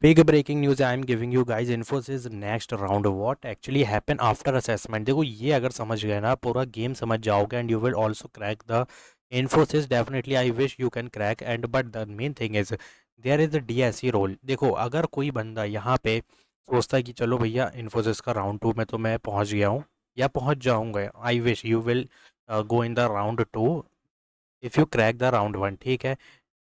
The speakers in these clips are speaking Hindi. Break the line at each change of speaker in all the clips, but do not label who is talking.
Big breaking news I am giving you guys, Infosys next round what actually happen after assessment. देखो ये अगर समझ गए ना, पूरा गेम समझ जाओगे and you will also crack the Infosys. Definitely I wish you can crack and but the main thing is there is the DSE role. देखो अगर कोई बंदा यहाँ पे सोचता है कि चलो भैया इन्फोसिस का राउंड टू में तो मैं पहुँच गया हूँ या पहुँच जाऊँगा, आई wish you will go in the round to if you crack the round one. ठीक है,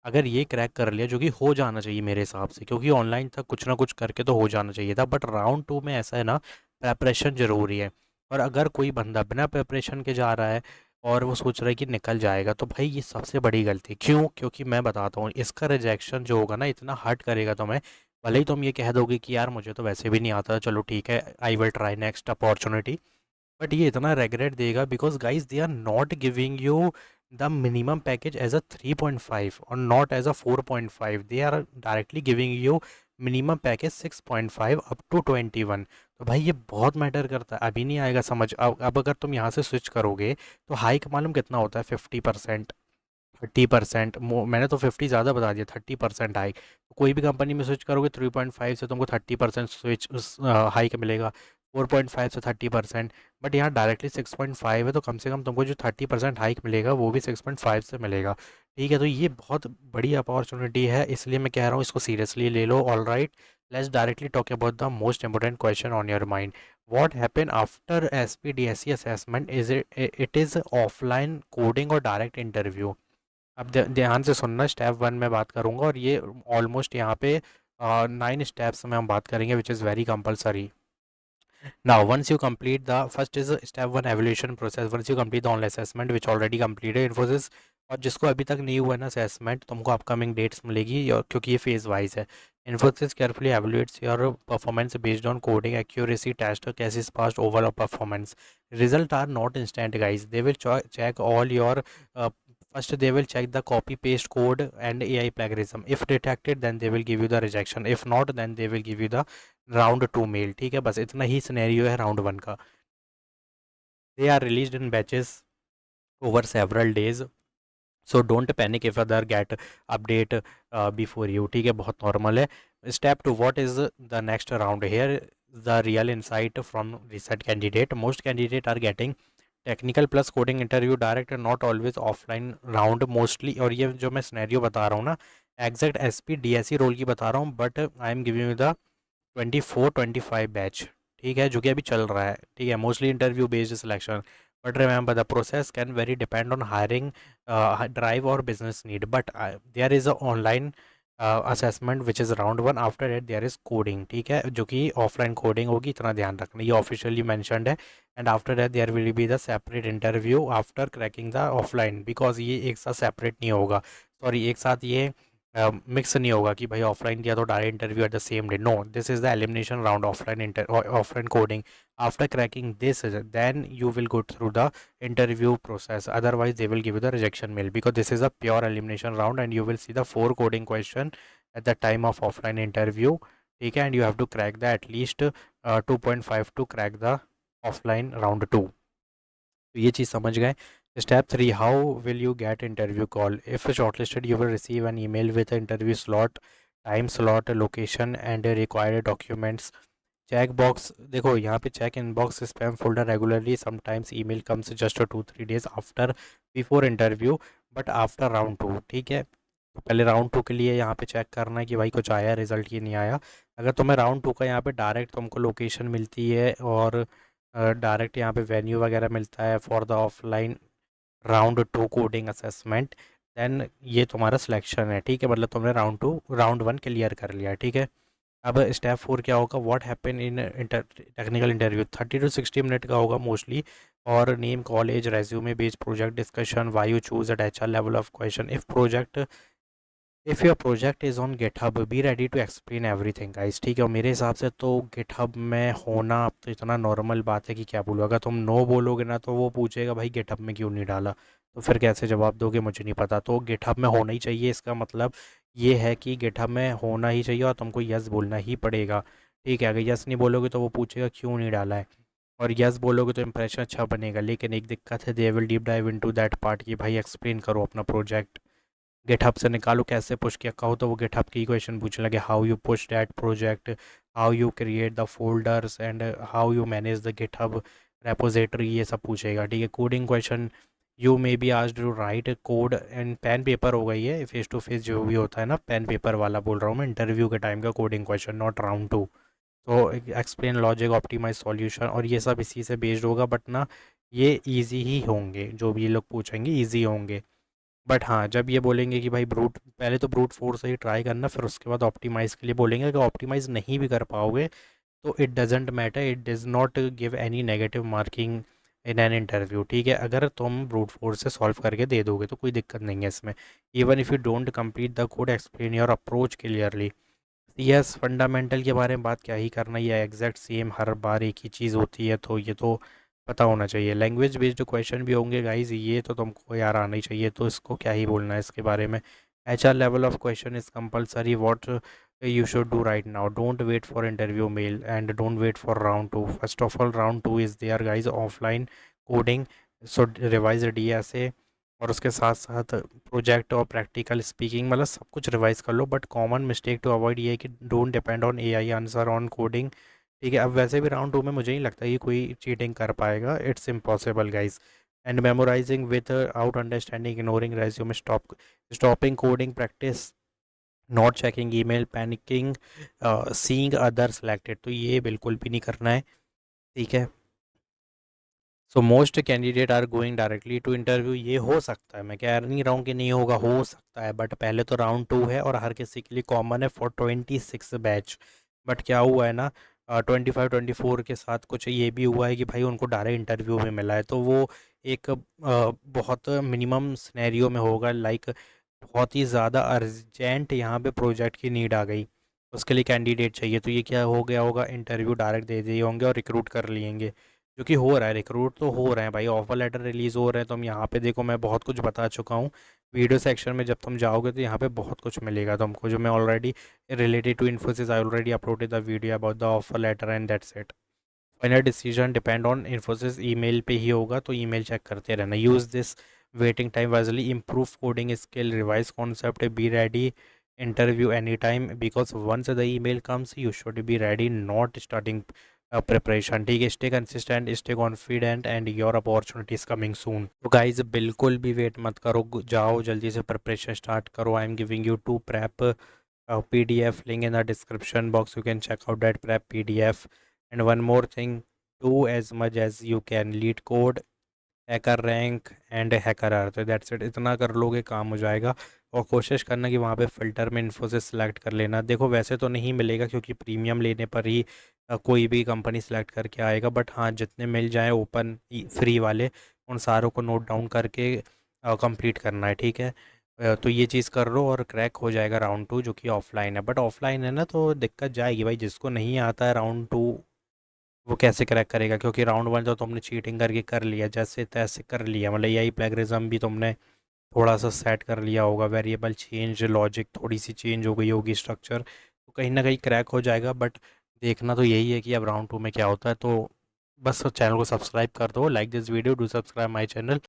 अगर ये क्रैक कर लिया, जो कि हो जाना चाहिए मेरे हिसाब से, क्योंकि ऑनलाइन था कुछ ना कुछ करके तो हो जाना चाहिए था, बट राउंड टू में ऐसा है ना, प्रेपरेशन ज़रूरी है। और अगर कोई बंदा बिना प्रेपरेशन के जा रहा है और वो सोच रहा है कि निकल जाएगा, तो भाई ये सबसे बड़ी गलती। क्यों? क्योंकि मैं बताता हूँ, इसका रिजेक्शन जो होगा ना इतना हर्ट करेगा तुम्हें। भले ही तुम ये कह दोगे कि यार मुझे तो वैसे भी नहीं आता, चलो ठीक है, I will try next opportunity, but ये इतना रेगरेट देगा because guys they are not giving you the minimum package as a 3.5 और not as a 4.5। They are directly giving you minimum package 6.5 up to 21। तो भाई ये बहुत मैटर करता है। अभी नहीं आएगा समझ। अब अगर तुम यहाँ से स्विच करोगे तो हाइक मालूम कितना होता है? 50%, 30%। मैंने तो 50 ज़्यादा बता दिया, 30% हाइक। कोई भी कंपनी में स्विच करोगे 3.5 से तुमको 30% स्विच हाइक मिलेगा, 4.5 से 30%। बट यहाँ डायरेक्टली 6.5 है, तो कम से कम तुमको जो 30% हाइक मिलेगा वो भी 6.5 से मिलेगा। ठीक है, तो ये बहुत बड़ी अपॉर्चुनिटी है, इसलिए मैं कह रहा हूँ इसको सीरियसली ले लो। All right, let's directly talk about the most important question on your mind. What happen after SPDSE assessment? Is it is offline coding और डायरेक्ट इंटरव्यू? अब ध्यान से सुनना, स्टेप वन में बात करूंगा और ये ऑलमोस्ट यहाँ पे 9 स्टेप्स में हम बात करेंगे, which is very compulsory. Now once you complete the first is step one evolution process. Once you complete the online assessment which already completed Infosys, और जिसको अभी तक नहीं हुआ है ना असेसमेंट, तुमको अपकमिंग डेट्स मिलेगी क्योंकि ये फेज वाइज है। Infosys carefully evaluates your performance based on coding accuracy test cases passed overall performance. Result are not instant guys, they will check all your first they will check the copy paste code and AI plagiarism. If detected then they will give you the rejection, if not then they will give you the round two mail. ठीक है, बस इतना ही सिनेरियो है राउंड वन का। They are released in batches over several days, so don't panic if other get update before you. ठीक है, बहुत नॉर्मल है। Step two, what is the next round here? The real insight from recent candidate. Most candidate are getting technical plus coding interview direct, not always offline round mostly. और ये जो मैं सिनेरियो बता रहा हूँ ना, exact S P D S C role की बता रहा हूँ, but I am giving you the 24-25 batch. ठीक है, जो कि अभी चल रहा है। ठीक है, mostly interview based selection, but remember the process can very depend on hiring drive और business need, but there is a online assessment which is round one. After that there is coding. ठीक है, जो कि ऑफलाइन कोडिंग होगी, इतना ध्यान रखना, ये ऑफिशियली मैंशनड है। And after that there will be the separate interview after cracking the offline, because ये एक साथ सेपरेट नहीं होगा, सॉरी एक साथ ये मिक्स नहीं होगा कि भाई ऑफलाइन किया तो direct interview at the same day. No, this is the elimination round, offline coding. After cracking this then you will go through the interview process, otherwise they will give you the rejection mail, because this is a pure elimination round and you will see the 4 coding question at the time of offline interview. ठीक है, and you have to crack the at least 2.5 to crack the offline round two. तो ये चीज़ समझ गए। Step three, how will you get interview call? If shortlisted you will receive an email with interview slot, time slot, location and required documents. Check box, देखो यहाँ पे check inbox spam folder regularly, sometimes email comes just 2-3 days after before interview, but after round two. ठीक है, तो पहले राउंड टू के लिए यहाँ पे चेक करना है कि भाई कुछ आया रिजल्ट की नहीं आया। अगर तुम्हें राउंड टू का यहाँ पे डायरेक्ट तुमको लोकेशन मिलती है और डायरेक्ट यहाँ पे वेन्यू वगैरह मिलता है for the offline round two coding assessment, then ये तुम्हारा सिलेक्शन है। ठीक है, मतलब तुमने राउंड वन क्लियर कर लिया। ठीक है, अब स्टेप फोर क्या होगा? What happen in technical interview? 30 to 60 minute का होगा मोस्टली, और name, college, resume based project discussion, why you choose at H R level of question. If your project is on GitHub be ready to explain everything guys. ठीक है, और मेरे हिसाब से तो गिटहब में होना अब तो इतना नॉर्मल बात है कि क्या बोलो। अगर तुम नो बोलोगे ना तो वो पूछेगा भाई गिटहब में क्यों नहीं डाला, तो फिर कैसे जवाब दोगे मुझे नहीं पता। तो गिटहब में होना ही चाहिए, इसका मतलब ये है कि गिटहब में होना ही चाहिए और तुमको यस बोलना ही पड़ेगा। ठीक है, अगर यस नहीं बोलोगे तो वो पूछेगा क्यों नहीं डाला है, और यस बोलोगे तो इंप्रेशन अच्छा बनेगा। लेकिन एक दिक्कत है, they will deep dive into that part कि भाई एक्सप्लेन करो अपना प्रोजेक्ट। गिटहब से निकालो कैसे पुश किया, कहो तो वो गिटहब की क्वेश्चन पूछने लगे, how you push that project, how you create the folders and how you manage the GitHub repository, ये सब पूछेगा। ठीक है, coding question, you may be asked to write code and pen paper हो गई है, फेस टू फेस जो भी होता है ना, पेन पेपर वाला बोल रहा हूँ मैं, इंटरव्यू के टाइम का coding question, not round two. तो एक्सप्लेन लॉजिक, ऑप्टिमाइज सॉल्यूशन, और ये सब इसी से बेस्ड होगा, बट ना ये इजी ही होंगे, जो भी ये लोग पूछेंगे इजी होंगे। बट हाँ, जब ये बोलेंगे कि भाई ब्रूट, पहले तो ब्रूट फोर्स से ही ट्राई करना, फिर उसके बाद ऑप्टिमाइज़ के लिए बोलेंगे। अगर ऑप्टिमाइज़ नहीं भी कर पाओगे तो it doesn't matter, it does not give any negative marking in an interview. ठीक है, अगर तुम ब्रूट फोर्स से सॉल्व करके दे दोगे तो कोई दिक्कत नहीं है इसमें। Even if you don't complete the code, explain your approach clearly. Yes, fundamental के बारे में बात क्या ही करना, ये एग्जैक्ट सेम हर बार एक ही चीज़ होती है, तो ये तो पता होना चाहिए। लैंग्वेज बेस्ड क्वेश्चन भी होंगे गाइस, ये तो तुमको यार आना ही चाहिए, तो इसको क्या ही बोलना है इसके बारे में। HR level of question is compulsory, what you should do right now, don't wait for interview mail and don't wait for round 2. First of all, round 2 is there guys, offline coding, so revise DSA, और उसके साथ साथ प्रोजेक्ट और प्रैक्टिकल स्पीकिंग, मतलब सब कुछ रिवाइज कर लो। But common mistake to avoid ये है कि don't depend on AI answer on coding. ठीक है, अब वैसे भी राउंड 2 में मुझे नहीं लगता कि कोई चीटिंग कर पाएगा, it's impossible guys. And memorizing without understanding, ignoring resume, stopping coding practice, not checking email, panicking, seeing other selected, तो ये बिल्कुल भी नहीं करना है। ठीक है, so most candidate are going directly to interview, ये हो सकता है, मैं कह नहीं रहा हूँ कि नहीं होगा, हो सकता है, बट पहले तो राउंड 2 है और हर किसी के लिए कॉमन है फॉर 26 बैच। बट क्या हुआ है ना, 25-24 के साथ कुछ ये भी हुआ है कि भाई उनको डायरेक्ट इंटरव्यू में मिला है, तो वो एक बहुत मिनिमम स्नैरियो में होगा, लाइक बहुत ही ज़्यादा अर्जेंट यहाँ पे प्रोजेक्ट की नीड आ गई, उसके लिए कैंडिडेट चाहिए, तो ये क्या हो गया होगा, इंटरव्यू डायरेक्ट दे दिए होंगे और रिक्रूट कर लिएंगे। जो कि हो रहा है, रिक्रूट तो हो रहे हैं भाई, ऑफर लेटर रिलीज़ हो रहे हैं, तुम यहाँ पे देखो, मैं बहुत कुछ बता चुका हूँ। वीडियो सेक्शन में जब तुम जाओगे तो यहाँ पे बहुत कुछ मिलेगा तुमको, जो मैं already related to Infosys, I already uploaded the video about the offer letter and that's it. Final decision depend on Infosys email पे ही होगा, तो ईमेल चेक करते रहना। Use this waiting time wisely, improve coding skill, revise concept, be ready, interview anytime, because once the email comes you should be ready, not starting preparation। ठीक है, stay consistent, stay confident and your opportunity is coming soon। तो गाइज बिल्कुल भी वेट मत करो, जाओ जल्दी से प्रिपरेशन स्टार्ट करो। I am giving you two prep PDF link in the description box, you can check out that prep PDF। and one more thing, do as much as you can, lead code, HackerRank and HackerEarth, तो दैट्स इट, इतना कर लोगे काम हो जाएगा। और कोशिश करना कि वहाँ पे फ़िल्टर में इन्फोसिस सेलेक्ट कर लेना। देखो वैसे तो नहीं मिलेगा क्योंकि प्रीमियम लेने पर ही कोई भी कंपनी सेलेक्ट करके आएगा, बट हाँ जितने मिल जाएँ ओपन फ्री वाले, उन सारों को नोट डाउन करके कंप्लीट करना है। ठीक है, तो ये चीज़ कर लो और क्रैक हो जाएगा राउंड 2, जो कि ऑफलाइन है। बट ऑफलाइन है ना तो दिक्कत जाएगी भाई, जिसको नहीं आता है राउंड 2 वो कैसे क्रैक करेगा, क्योंकि राउंड 1 तो तुमने चीटिंग करके कर लिया, जैसे तैसे कर लिया, मतलब यही प्लेगरिज्म भी तुमने थोड़ा सा सेट कर लिया होगा, वेरिएबल चेंज, लॉजिक थोड़ी सी चेंज हो गई होगी, स्ट्रक्चर, तो कहीं ना कहीं क्रैक हो जाएगा। बट देखना तो यही है कि अब राउंड 2 में क्या होता है। तो बस चैनल को सब्सक्राइब कर दो, like this video, do subscribe my channel.